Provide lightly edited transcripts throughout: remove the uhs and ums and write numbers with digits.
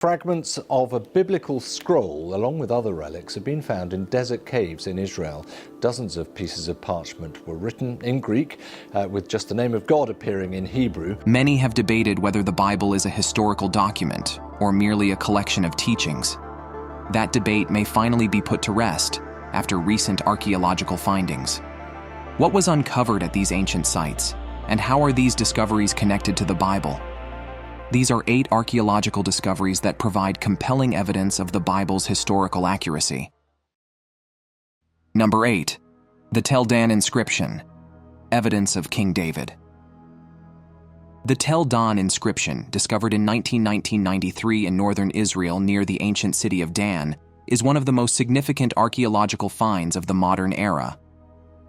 Fragments of a biblical scroll, along with other relics, have been found in desert caves in Israel. Dozens of pieces of parchment were written in Greek, with just the name of God appearing in Hebrew. Many have debated whether the Bible is a historical document or merely a collection of teachings. That debate may finally be put to rest after recent archaeological findings. What was uncovered at these ancient sites, and how are these discoveries connected to the Bible? These are 8 archaeological discoveries that provide compelling evidence of the Bible's historical accuracy. Number 8. The Tel Dan Inscription, evidence of King David. The Tel Dan inscription, discovered in 1993 in northern Israel near the ancient city of Dan, is one of the most significant archaeological finds of the modern era.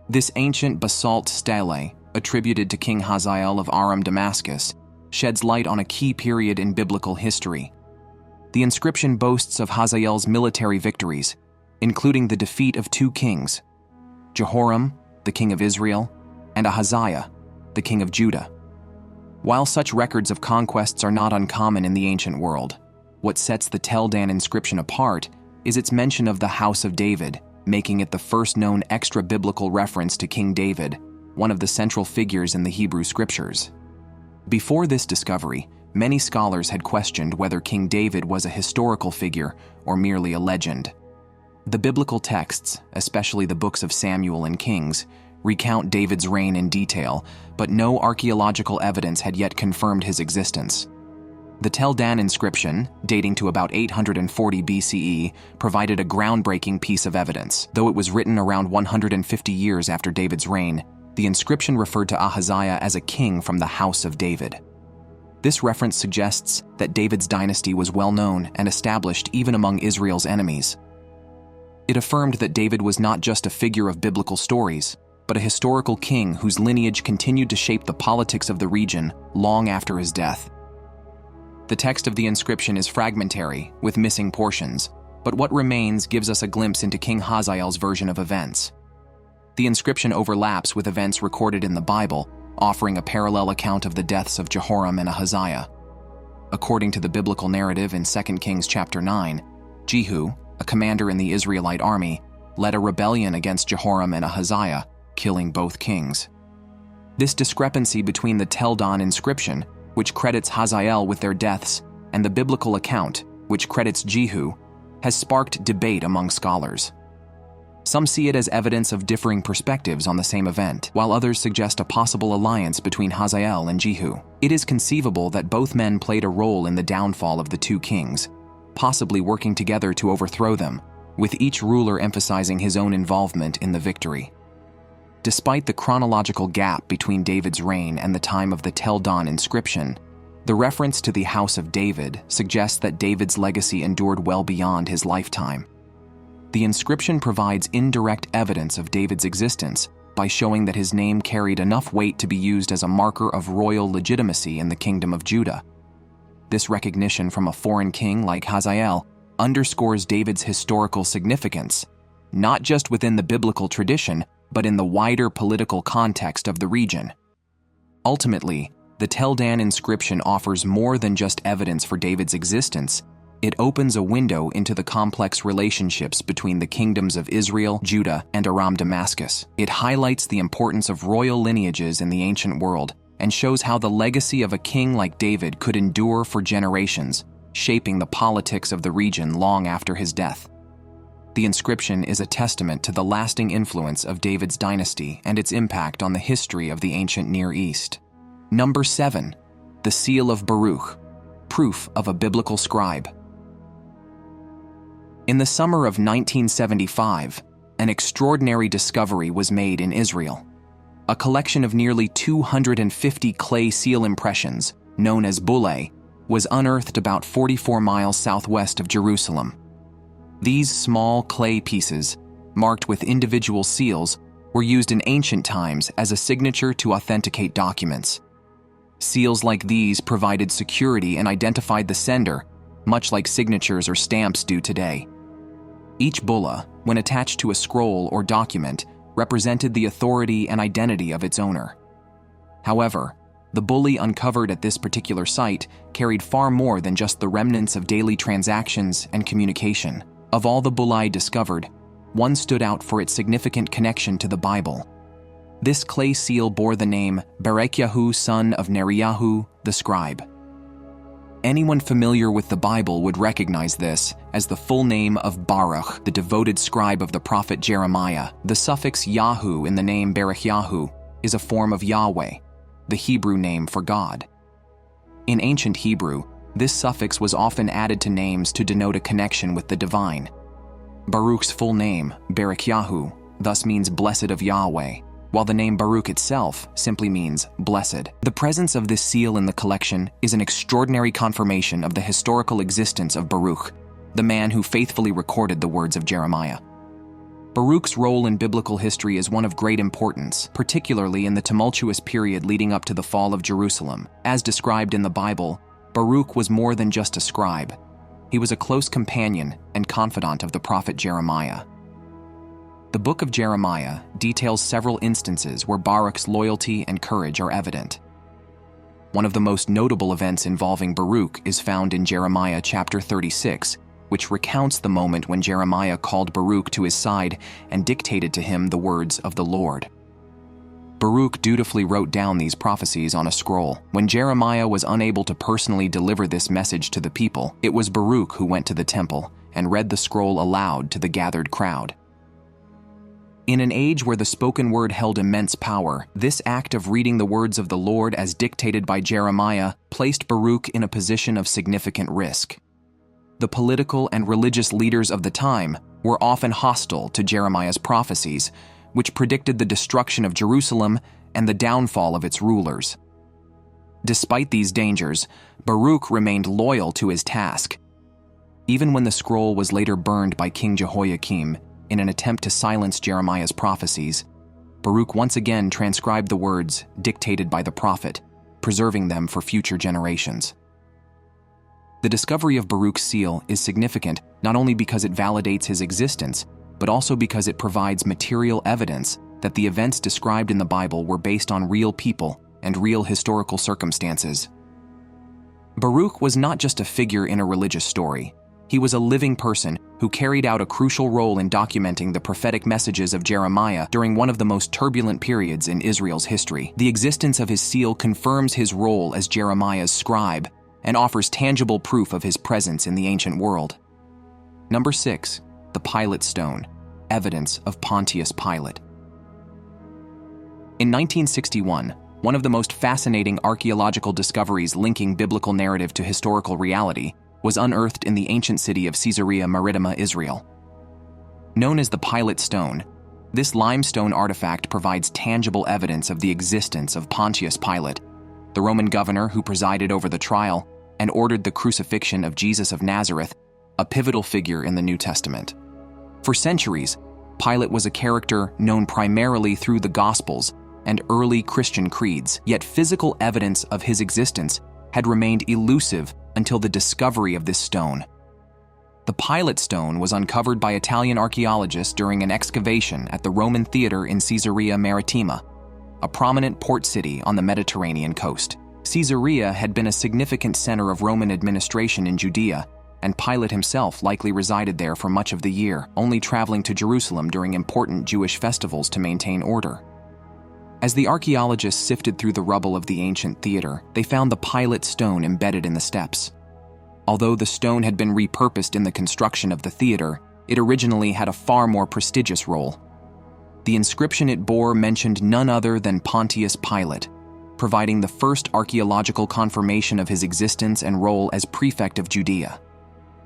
This ancient basalt stele, attributed to King Hazael of Aram Damascus, sheds light on a key period in biblical history. The inscription boasts of Hazael's military victories, including the defeat of 2 kings, Jehoram, the king of Israel, and Ahaziah, the king of Judah. While such records of conquests are not uncommon in the ancient world, what sets the Tel Dan inscription apart is its mention of the House of David, making it the first known extra-biblical reference to King David, one of the central figures in the Hebrew Scriptures. Before this discovery, many scholars had questioned whether King David was a historical figure or merely a legend. The biblical texts, especially the books of Samuel and Kings, recount David's reign in detail, but no archaeological evidence had yet confirmed his existence. The Tel Dan inscription, dating to about 840 BCE, provided a groundbreaking piece of evidence. Though it was written around 150 years after David's reign, the inscription referred to Ahaziah as a king from the House of David. This reference suggests that David's dynasty was well known and established even among Israel's enemies. It affirmed that David was not just a figure of biblical stories, but a historical king whose lineage continued to shape the politics of the region long after his death. The text of the inscription is fragmentary, with missing portions, but what remains gives us a glimpse into King Hazael's version of events. The inscription overlaps with events recorded in the Bible, offering a parallel account of the deaths of Jehoram and Ahaziah. According to the biblical narrative in 2 Kings chapter 9, Jehu, a commander in the Israelite army, led a rebellion against Jehoram and Ahaziah, killing both kings. This discrepancy between the Tel Dan inscription, which credits Hazael with their deaths, and the biblical account, which credits Jehu, has sparked debate among scholars. Some see it as evidence of differing perspectives on the same event, while others suggest a possible alliance between Hazael and Jehu. It is conceivable that both men played a role in the downfall of the 2 kings, possibly working together to overthrow them, with each ruler emphasizing his own involvement in the victory. Despite the chronological gap between David's reign and the time of the Tel Dan inscription, the reference to the House of David suggests that David's legacy endured well beyond his lifetime. The inscription provides indirect evidence of David's existence by showing that his name carried enough weight to be used as a marker of royal legitimacy in the kingdom of Judah. This recognition from a foreign king like Hazael underscores David's historical significance, not just within the biblical tradition, but in the wider political context of the region. Ultimately, the Tel Dan inscription offers more than just evidence for David's existence. It opens a window into the complex relationships between the kingdoms of Israel, Judah, and Aram Damascus. It highlights the importance of royal lineages in the ancient world and shows how the legacy of a king like David could endure for generations, shaping the politics of the region long after his death. The inscription is a testament to the lasting influence of David's dynasty and its impact on the history of the ancient Near East. Number 7. The Seal of Baruch, proof of a biblical scribe. In the summer of 1975, an extraordinary discovery was made in Israel. A collection of nearly 250 clay seal impressions, known as bullae, was unearthed about 44 miles southwest of Jerusalem. These small clay pieces, marked with individual seals, were used in ancient times as a signature to authenticate documents. Seals like these provided security and identified the sender, much like signatures or stamps do today. Each bulla, when attached to a scroll or document, represented the authority and identity of its owner. However, The bully uncovered at this particular site carried far more than just the remnants of daily transactions and communication. Of all the bulli discovered, one stood out for its significant connection to the Bible. This clay seal bore the name Hezekiahs, son of Neriyahu, the Scribe. Anyone familiar with the Bible would recognize this as the full name of Barak, the devoted scribe of the prophet Jeremiah. The suffix Yahu in the name Barakyahu is a form of Yahweh, the Hebrew name for God. In ancient Hebrew, this suffix was often added to names to denote a connection with the divine. Baruch's full name, Barakyahu, thus means blessed of Yahweh, while the name Baruch itself simply means blessed. The presence of this seal in the collection is an extraordinary confirmation of the historical existence of Baruch, the man who faithfully recorded the words of Jeremiah. Baruch's role in biblical history is one of great importance, particularly in the tumultuous period leading up to the fall of Jerusalem. As described in the Bible, Baruch was more than just a scribe. He was a close companion and confidant of the prophet Jeremiah. The book of Jeremiah details several instances where Barak's loyalty and courage are evident. One of the most notable events involving Baruch is found in Jeremiah chapter 36, which recounts the moment when Jeremiah called Baruch to his side and dictated to him the words of the Lord. Baruch dutifully wrote down these prophecies on a scroll. When Jeremiah was unable to personally deliver this message to the people, it was Baruch who went to the temple and read the scroll aloud to the gathered crowd. In an age where the spoken word held immense power, this act of reading the words of the Lord as dictated by Jeremiah placed Baruch in a position of significant risk. The political and religious leaders of the time were often hostile to Jeremiah's prophecies, which predicted the destruction of Jerusalem and the downfall of its rulers. Despite these dangers, Baruch remained loyal to his task. Even when the scroll was later burned by King Jehoiakim in an attempt to silence Jeremiah's prophecies, Baruch once again transcribed the words dictated by the prophet, preserving them for future generations. The discovery of Baruch's seal is significant not only because it validates his existence, but also because it provides material evidence that the events described in the Bible were based on real people and real historical circumstances. Baruch was not just a figure in a religious story. He was a living person who carried out a crucial role in documenting the prophetic messages of Jeremiah during one of the most turbulent periods in Israel's history. The existence of his seal confirms his role as Jeremiah's scribe and offers tangible proof of his presence in the ancient world. Number 6. The Pilate Stone, evidence of Pontius Pilate. In 1961, one of the most fascinating archaeological discoveries linking biblical narrative to historical reality was unearthed in the ancient city of Caesarea Maritima, Israel. Known as the Pilate Stone, this limestone artifact provides tangible evidence of the existence of Pontius Pilate, the Roman governor who presided over the trial and ordered the crucifixion of Jesus of Nazareth, a pivotal figure in the New Testament. For centuries, Pilate was a character known primarily through the Gospels and early Christian creeds, yet physical evidence of his existence had remained elusive until the discovery of this stone. The Pilate Stone was uncovered by Italian archaeologists during an excavation at the Roman theater in Caesarea Maritima, a prominent port city on the Mediterranean coast. Caesarea had been a significant center of Roman administration in Judea, and Pilate himself likely resided there for much of the year, only traveling to Jerusalem during important Jewish festivals to maintain order. As the archaeologists sifted through the rubble of the ancient theater, they found the Pilate Stone embedded in the steps. Although the stone had been repurposed in the construction of the theater, it originally had a far more prestigious role. The inscription it bore mentioned none other than Pontius Pilate, providing the first archaeological confirmation of his existence and role as prefect of Judea.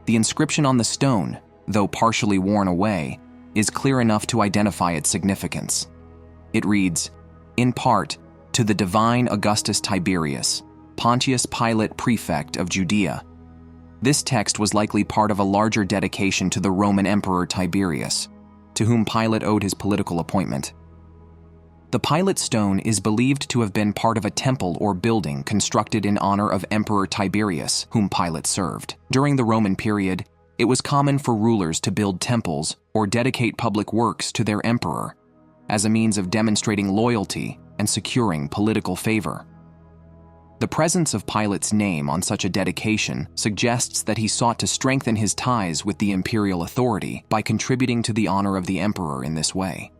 The inscription on the stone, though partially worn away, is clear enough to identify its significance. It reads, in part, to the divine Augustus Tiberius, Pontius Pilate, prefect of Judea. This text was likely part of a larger dedication to the Roman Emperor Tiberius, to whom Pilate owed his political appointment. The Pilate Stone is believed to have been part of a temple or building constructed in honor of Emperor Tiberius, whom Pilate served. During the Roman period, it was common for rulers to build temples or dedicate public works to their emperor, as a means of demonstrating loyalty and securing political favor. The presence of Pilate's name on such a dedication suggests that he sought to strengthen his ties with the imperial authority by contributing to the honor of the emperor in this way.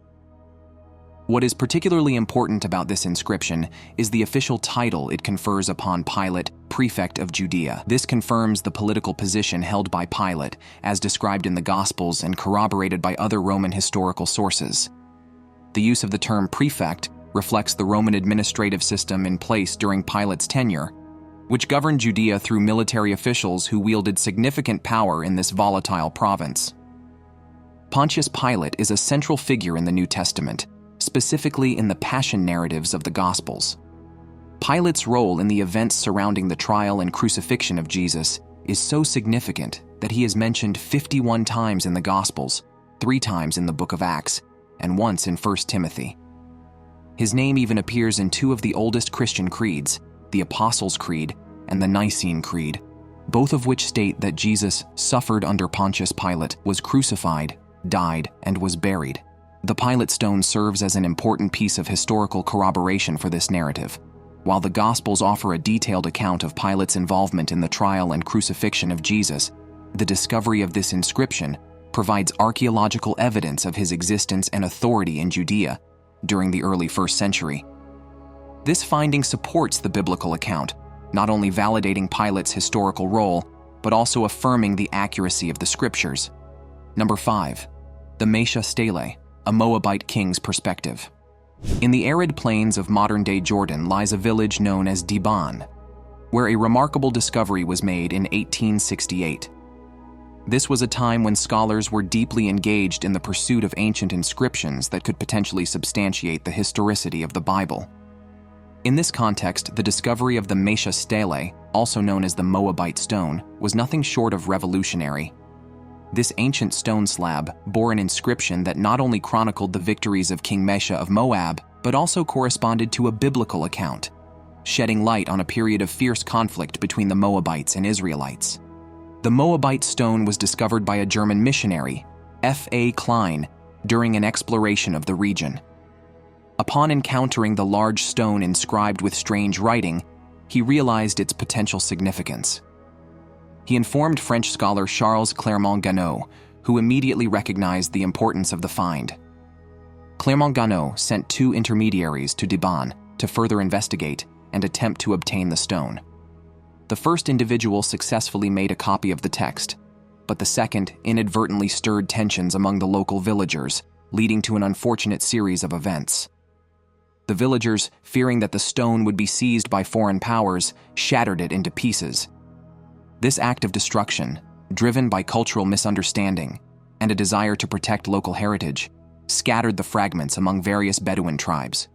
What is particularly important about this inscription is the official title it confers upon Pilate, Prefect of Judea. This confirms the political position held by Pilate, as described in the Gospels and corroborated by other Roman historical sources. The use of the term prefect reflects the Roman administrative system in place during Pilate's tenure, which governed Judea through military officials who wielded significant power in this volatile province. Pontius Pilate is a central figure in the New Testament, specifically in the passion narratives of the Gospels. Pilate's role in the events surrounding the trial and crucifixion of Jesus is so significant that he is mentioned 51 times in the Gospels, 3 times in the book of Acts, and once in 1 Timothy. His name even appears in 2 of the oldest Christian creeds, the Apostles' Creed and the Nicene Creed, both of which state that Jesus suffered under Pontius Pilate, was crucified, died, and was buried. The Pilate stone serves as an important piece of historical corroboration for this narrative. While the Gospels offer a detailed account of Pilate's involvement in the trial and crucifixion of Jesus, the discovery of this inscription provides archaeological evidence of his existence and authority in Judea during the early 1st century. This finding supports the biblical account, not only validating Pilate's historical role, but also affirming the accuracy of the scriptures. Number 5. The Mesha Stele, a Moabite king's perspective. In the arid plains of modern-day Jordan lies a village known as Dibon, where a remarkable discovery was made in 1868. This was a time when scholars were deeply engaged in the pursuit of ancient inscriptions that could potentially substantiate the historicity of the Bible. In this context, the discovery of the Mesha Stele, also known as the Moabite stone, was nothing short of revolutionary. This ancient stone slab bore an inscription that not only chronicled the victories of King Mesha of Moab, but also corresponded to a biblical account, shedding light on a period of fierce conflict between the Moabites and Israelites. The Moabite stone was discovered by a German missionary, F.A. Klein, during an exploration of the region. Upon encountering the large stone inscribed with strange writing, he realized its potential significance. He informed French scholar Charles Clermont-Ganneau, who immediately recognized the importance of the find. Clermont-Ganneau sent 2 intermediaries to Dibon to further investigate and attempt to obtain the stone. The first individual successfully made a copy of the text, but the second inadvertently stirred tensions among the local villagers, leading to an unfortunate series of events. The villagers, fearing that the stone would be seized by foreign powers, shattered it into pieces. This act of destruction, driven by cultural misunderstanding and a desire to protect local heritage, scattered the fragments among various Bedouin tribes.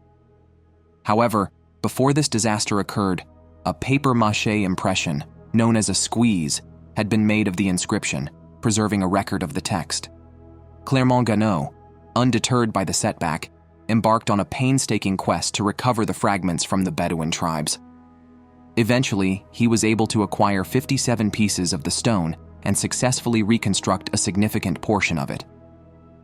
However, before this disaster occurred, a papier-mâché impression, known as a squeeze, had been made of the inscription, preserving a record of the text. Clermont-Ganneau, undeterred by the setback, embarked on a painstaking quest to recover the fragments from the Bedouin tribes. Eventually, he was able to acquire 57 pieces of the stone and successfully reconstruct a significant portion of it.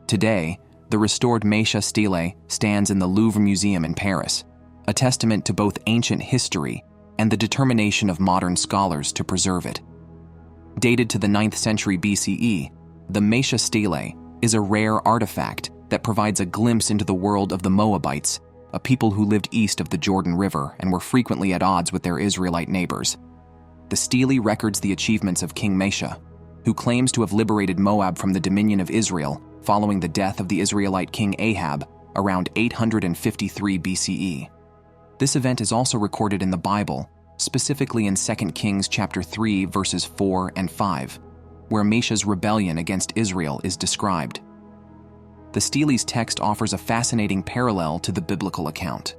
Today, the restored Mesha Stele stands in the Louvre Museum in Paris, a testament to both ancient history and the determination of modern scholars to preserve it. Dated to the 9th century BCE, the Mesha Stele is a rare artifact that provides a glimpse into the world of the Moabites, a people who lived east of the Jordan River and were frequently at odds with their Israelite neighbors. The stele records the achievements of King Mesha, who claims to have liberated Moab from the dominion of Israel following the death of the Israelite king Ahab around 853 BCE. This event is also recorded in the Bible, specifically in 2 Kings chapter 3 verses 4 and 5, where Mesha's rebellion against Israel is described. The stele's text offers a fascinating parallel to the biblical account.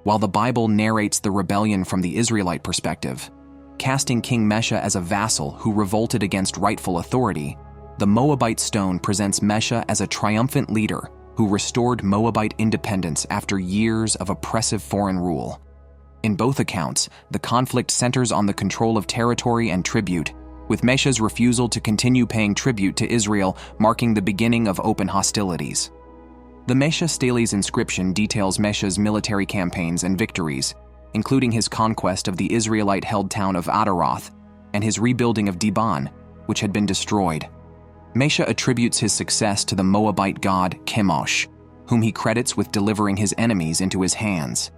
While the Bible narrates the rebellion from the Israelite perspective, casting King Mesha as a vassal who revolted against rightful authority, the Moabite stone presents Mesha as a triumphant leader who restored Moabite independence after years of oppressive foreign rule. In both accounts, the conflict centers on the control of territory and tribute, with Mesha's refusal to continue paying tribute to Israel marking the beginning of open hostilities. The Mesha Stele's inscription details Mesha's military campaigns and victories, including his conquest of the Israelite-held town of Adaroth and his rebuilding of Dibon, which had been destroyed. Mesha attributes his success to the Moabite god Chemosh, whom he credits with delivering his enemies into his hands.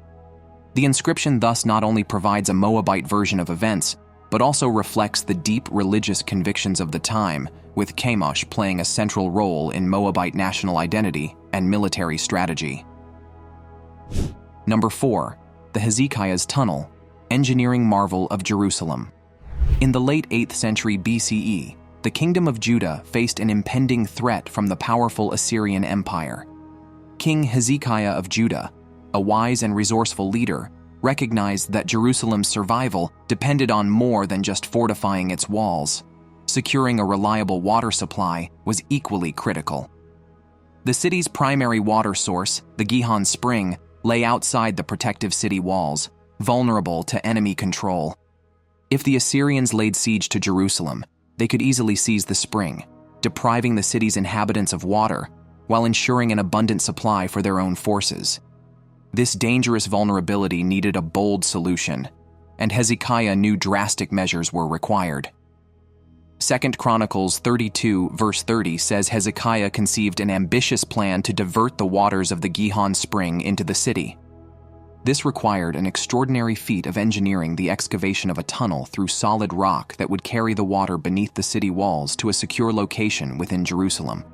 The inscription thus not only provides a Moabite version of events, but also reflects the deep religious convictions of the time, with Chemosh playing a central role in Moabite national identity and military strategy. Number 4. The Hezekiahs Tunnel, engineering marvel of Jerusalem. In the late 8th century BCE, the kingdom of Judah faced an impending threat from the powerful Assyrian Empire. King Hezekiah of Judah, a wise and resourceful leader, recognized that Jerusalem's survival depended on more than just fortifying its walls. Securing a reliable water supply was equally critical. The city's primary water source, the Gihon Spring, lay outside the protective city walls, vulnerable to enemy control. If the Assyrians laid siege to Jerusalem, they could easily seize the spring, depriving the city's inhabitants of water while ensuring an abundant supply for their own forces. This dangerous vulnerability needed a bold solution, and Hezekiah knew drastic measures were required. 2 Chronicles 32, verse 30 says Hezekiah conceived an ambitious plan to divert the waters of the Gihon Spring into the city. This required an extraordinary feat of engineering, the excavation of a tunnel through solid rock that would carry the water beneath the city walls to a secure location within Jerusalem.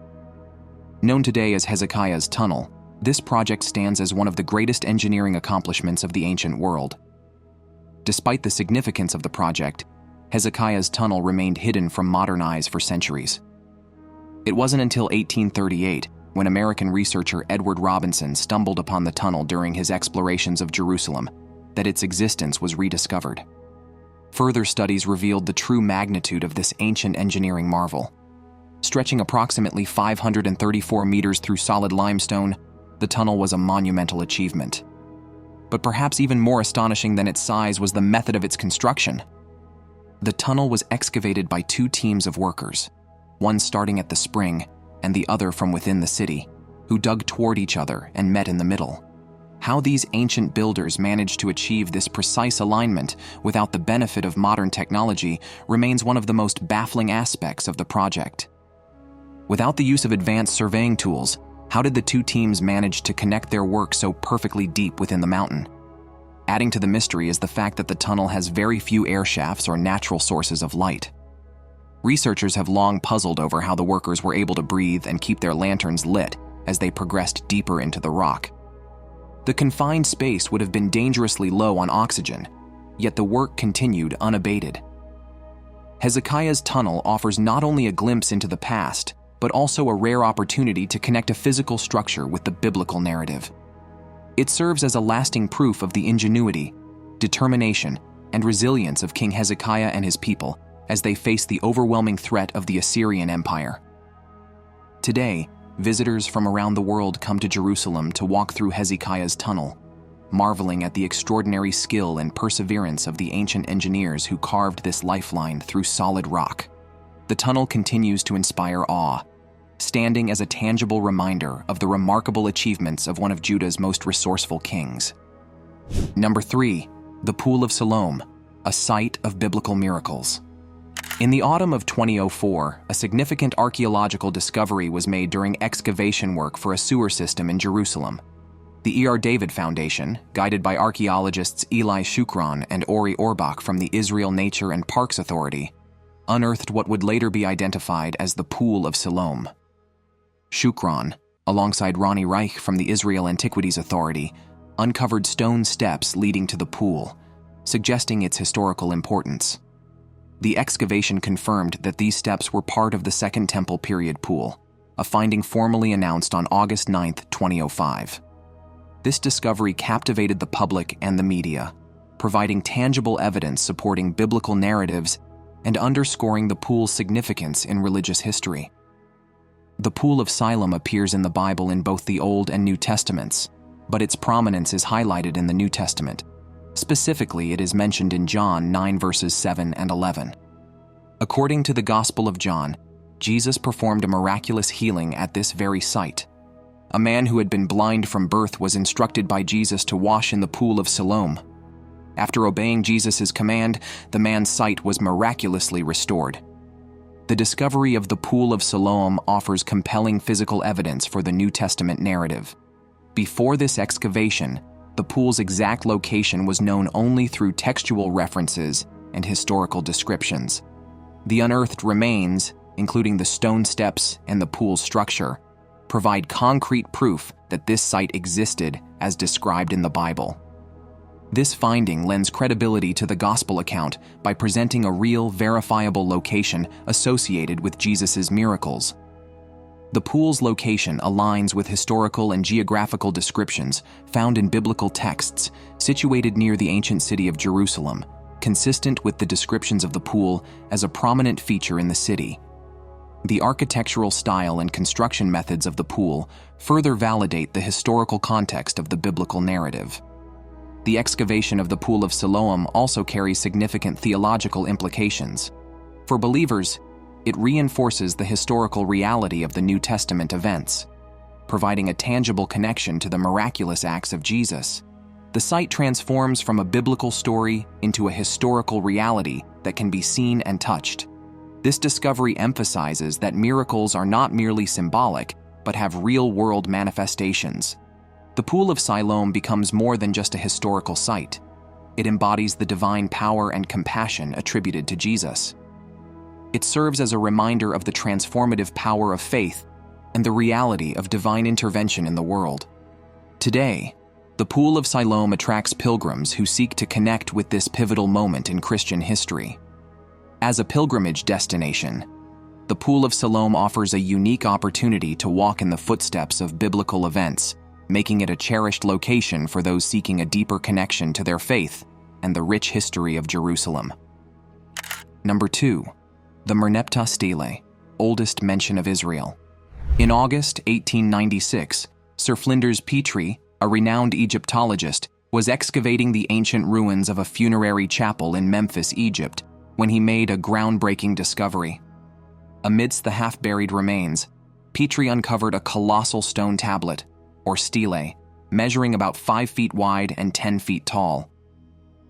Known today as Hezekiahs Tunnel, this project stands as one of the greatest engineering accomplishments of the ancient world. Despite the significance of the project, Hezekiahs Tunnel remained hidden from modern eyes for centuries. It wasn't until 1838, when American researcher Edward Robinson stumbled upon the tunnel during his explorations of Jerusalem, that its existence was rediscovered. Further studies revealed the true magnitude of this ancient engineering marvel. Stretching approximately 534 meters through solid limestone, the tunnel was a monumental achievement. But perhaps even more astonishing than its size was the method of its construction. The tunnel was excavated by two teams of workers, one starting at the spring and the other from within the city, who dug toward each other and met in the middle. How these ancient builders managed to achieve this precise alignment without the benefit of modern technology remains one of the most baffling aspects of the project. Without the use of advanced surveying tools, how did the two teams manage to connect their work so perfectly deep within the mountain? Adding to the mystery is the fact that the tunnel has very few air shafts or natural sources of light. Researchers have long puzzled over how the workers were able to breathe and keep their lanterns lit as they progressed deeper into the rock. The confined space would have been dangerously low on oxygen, yet the work continued unabated. Hezekiahs Tunnel offers not only a glimpse into the past, but also a rare opportunity to connect a physical structure with the biblical narrative. It serves as a lasting proof of the ingenuity, determination, and resilience of King Hezekiah and his people as they face the overwhelming threat of the Assyrian Empire. Today, visitors from around the world come to Jerusalem to walk through Hezekiahs Tunnel, marveling at the extraordinary skill and perseverance of the ancient engineers who carved this lifeline through solid rock. The tunnel continues to inspire awe, standing as a tangible reminder of the remarkable achievements of one of Judah's most resourceful kings. Number 3. The Pool of Silom, a site of biblical miracles. In the autumn of 2004, a significant archaeological discovery was made during excavation work for a sewer system in Jerusalem. The E.R. David Foundation, guided by archaeologists Eli Shukron and Ori Orbach from the Israel Nature and Parks Authority, unearthed what would later be identified as the Pool of Silom. Shukron, alongside Ronnie Reich from the Israel Antiquities Authority, uncovered stone steps leading to the pool, suggesting its historical importance. The excavation confirmed that these steps were part of the Second Temple period pool, a finding formally announced on August 9, 2005. This discovery captivated the public and the media, providing tangible evidence supporting biblical narratives and underscoring the pool's significance in religious history. The Pool of Silom appears in the Bible in both the Old and New Testaments, but its prominence is highlighted in the New Testament. Specifically, it is mentioned in John 9 verses 7 and 11. According to the Gospel of John, Jesus performed a miraculous healing at this very site. A man who had been blind from birth was instructed by Jesus to wash in the Pool of Silom. After obeying Jesus' command, the man's sight was miraculously restored. The discovery of the Pool of Silom offers compelling physical evidence for the New Testament narrative. Before this excavation, the pool's exact location was known only through textual references and historical descriptions. The unearthed remains, including the stone steps and the pool's structure, provide concrete proof that this site existed as described in the Bible. This finding lends credibility to the gospel account by presenting a real, verifiable location associated with Jesus' miracles. The pool's location aligns with historical and geographical descriptions found in biblical texts situated near the ancient city of Jerusalem, consistent with the descriptions of the pool as a prominent feature in the city. The architectural style and construction methods of the pool further validate the historical context of the biblical narrative. The excavation of the Pool of Silom also carries significant theological implications. For believers, it reinforces the historical reality of the New Testament events, providing a tangible connection to the miraculous acts of Jesus. The site transforms from a biblical story into a historical reality that can be seen and touched. This discovery emphasizes that miracles are not merely symbolic, but have real-world manifestations. The Pool of Silom becomes more than just a historical site. It embodies the divine power and compassion attributed to Jesus. It serves as a reminder of the transformative power of faith and the reality of divine intervention in the world. Today, the Pool of Silom attracts pilgrims who seek to connect with this pivotal moment in Christian history. As a pilgrimage destination, the Pool of Silom offers a unique opportunity to walk in the footsteps of biblical events, making it a cherished location for those seeking a deeper connection to their faith and the rich history of Jerusalem. Number 2. The Merneptah Stele, oldest mention of Israel. In August 1896, Sir Flinders Petrie, a renowned Egyptologist, was excavating the ancient ruins of a funerary chapel in Memphis, Egypt, when he made a groundbreaking discovery. Amidst the half-buried remains, Petrie uncovered a colossal stone tablet, or stele, measuring about 5 feet wide and 10 feet tall.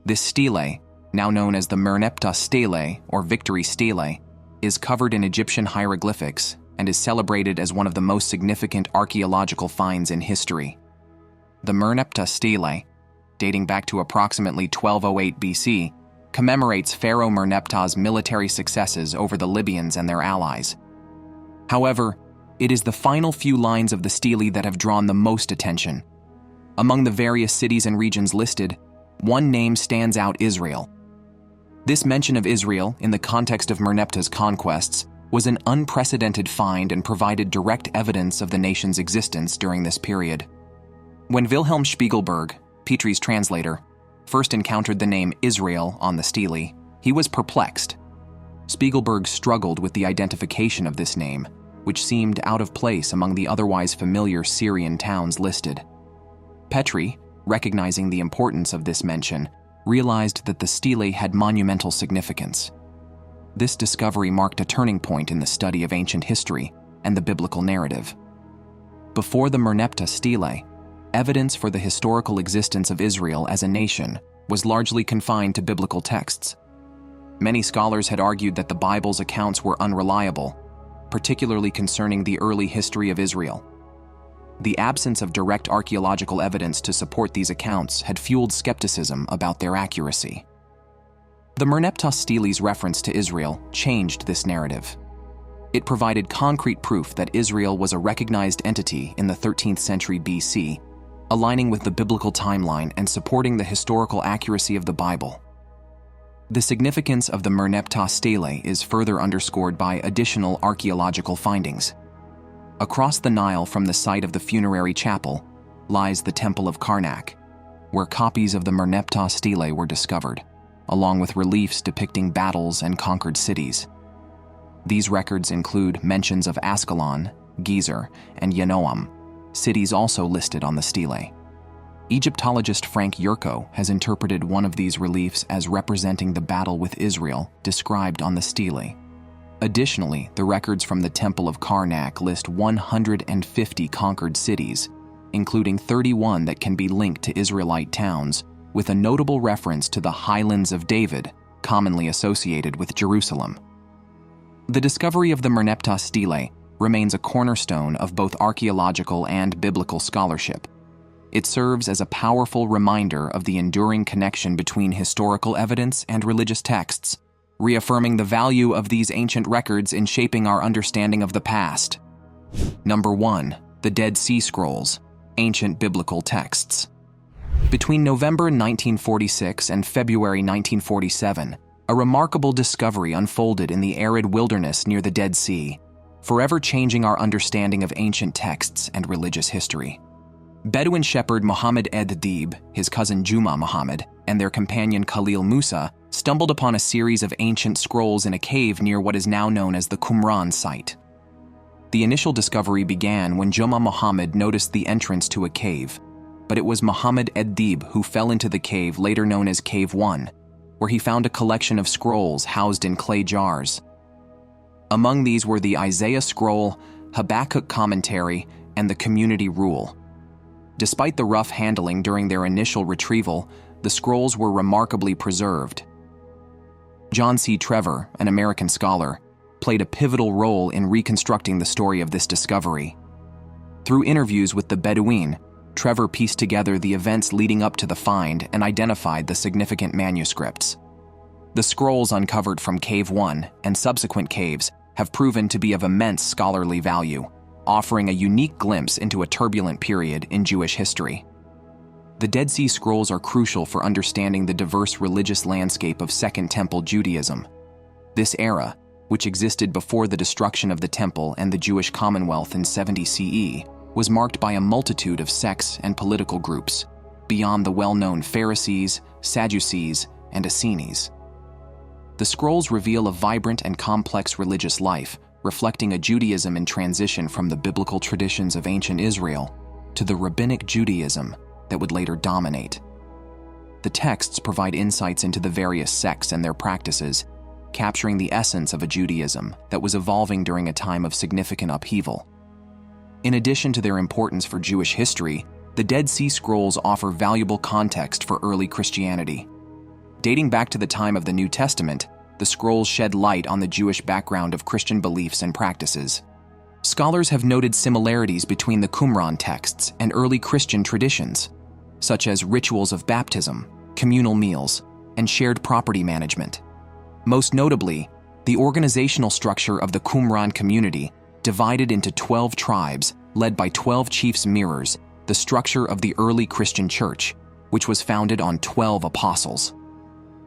This stele, now known as the Merneptah Stele or Victory Stele, is covered in Egyptian hieroglyphics and is celebrated as one of the most significant archaeological finds in history. The Merneptah Stele, dating back to approximately 1208 BC, commemorates Pharaoh Merneptah's military successes over the Libyans and their allies. However, it is the final few lines of the stele that have drawn the most attention. Among the various cities and regions listed, one name stands out: Israel. This mention of Israel in the context of Merneptah's conquests was an unprecedented find and provided direct evidence of the nation's existence during this period. When Wilhelm Spiegelberg, Petrie's translator, first encountered the name Israel on the stele, he was perplexed. Spiegelberg struggled with the identification of this name, which seemed out of place among the otherwise familiar Syrian towns listed. Petrie, recognizing the importance of this mention, realized that the stele had monumental significance. This discovery marked a turning point in the study of ancient history and the biblical narrative. Before the Merneptah Stele, evidence for the historical existence of Israel as a nation was largely confined to biblical texts. Many scholars had argued that the Bible's accounts were unreliable, particularly concerning the early history of Israel. The absence of direct archaeological evidence to support these accounts had fueled skepticism about their accuracy. The Merneptah Stele's reference to Israel changed this narrative. It provided concrete proof that Israel was a recognized entity in the 13th century BC, aligning with the biblical timeline and supporting the historical accuracy of the Bible. The significance of the Merneptah Stele is further underscored by additional archaeological findings. Across the Nile from the site of the funerary chapel lies the Temple of Karnak, where copies of the Merneptah Stele were discovered, along with reliefs depicting battles and conquered cities. These records include mentions of Ascalon, Gezer, and Yanoam, cities also listed on the stele. Egyptologist Frank Yurko has interpreted one of these reliefs as representing the battle with Israel described on the stele. Additionally, the records from the Temple of Karnak list 150 conquered cities, including 31 that can be linked to Israelite towns, with a notable reference to the Highlands of David, commonly associated with Jerusalem. The discovery of the Merneptah stele remains a cornerstone of both archaeological and biblical scholarship. It serves as a powerful reminder of the enduring connection between historical evidence and religious texts, reaffirming the value of these ancient records in shaping our understanding of the past. Number 1. The Dead Sea Scrolls, ancient biblical texts. Between November 1946 and February 1947, a remarkable discovery unfolded in the arid wilderness near the Dead Sea, forever changing our understanding of ancient texts and religious history. Bedouin shepherd Muhammad ed-Dib, his cousin Juma Muhammad, and their companion Khalil Musa stumbled upon a series of ancient scrolls in a cave near what is now known as the Qumran site. The initial discovery began when Juma Muhammad noticed the entrance to a cave, but it was Muhammad ed-Dib who fell into the cave later known as Cave 1, where he found a collection of scrolls housed in clay jars. Among these were the Isaiah scroll, Habakkuk commentary, and the community rule. Despite the rough handling during their initial retrieval, the scrolls were remarkably preserved. John C. Trevor, an American scholar, played a pivotal role in reconstructing the story of this discovery. Through interviews with the Bedouin, Trevor pieced together the events leading up to the find and identified the significant manuscripts. The scrolls uncovered from Cave 1 and subsequent caves have proven to be of immense scholarly value, offering a unique glimpse into a turbulent period in Jewish history. The Dead Sea Scrolls are crucial for understanding the diverse religious landscape of Second Temple Judaism. This era, which existed before the destruction of the Temple and the Jewish Commonwealth in 70 CE, was marked by a multitude of sects and political groups, beyond the well-known Pharisees, Sadducees, and Essenes. The scrolls reveal a vibrant and complex religious life, reflecting a Judaism in transition from the biblical traditions of ancient Israel to the rabbinic Judaism that would later dominate. The texts provide insights into the various sects and their practices, capturing the essence of a Judaism that was evolving during a time of significant upheaval. In addition to their importance for Jewish history, the Dead Sea Scrolls offer valuable context for early Christianity. Dating back to the time of the New Testament, the scrolls shed light on the Jewish background of Christian beliefs and practices. Scholars have noted similarities between the Qumran texts and early Christian traditions, such as rituals of baptism, communal meals, and shared property management. Most notably, the organizational structure of the Qumran community, divided into 12 tribes led by 12 chiefs, mirrors the structure of the early Christian church, which was founded on 12 apostles.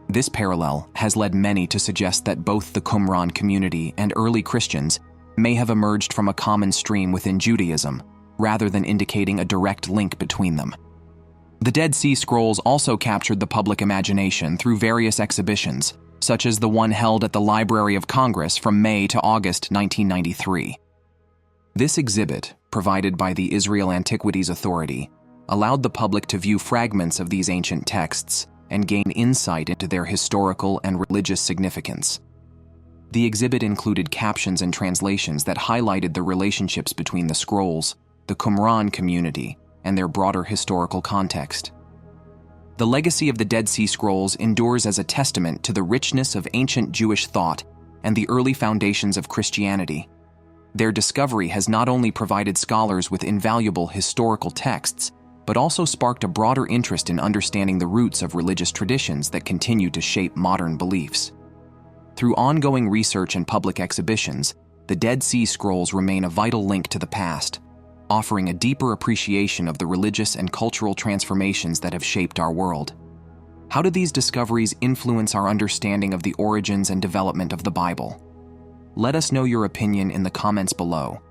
This parallel has led many to suggest that both the Qumran community and early Christians may have emerged from a common stream within Judaism, rather than indicating a direct link between them. The Dead Sea Scrolls also captured the public imagination through various exhibitions, such as the one held at the Library of Congress from May to August 1993. This exhibit, provided by the Israel Antiquities Authority, allowed the public to view fragments of these ancient texts and gain insight into their historical and religious significance. The exhibit included captions and translations that highlighted the relationships between the scrolls, the Qumran community, and their broader historical context. The legacy of the Dead Sea Scrolls endures as a testament to the richness of ancient Jewish thought and the early foundations of Christianity. Their discovery has not only provided scholars with invaluable historical texts, but also sparked a broader interest in understanding the roots of religious traditions that continue to shape modern beliefs. Through ongoing research and public exhibitions, the Dead Sea Scrolls remain a vital link to the past, offering a deeper appreciation of the religious and cultural transformations that have shaped our world. How do these discoveries influence our understanding of the origins and development of the Bible? Let us know your opinion in the comments below,